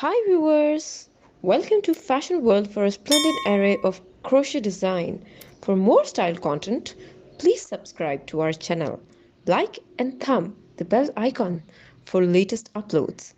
Hi viewers! Welcome to Fashion World for a splendid array of crochet design. For more style content, please subscribe to our channel. Like and thumb the bell icon for latest uploads.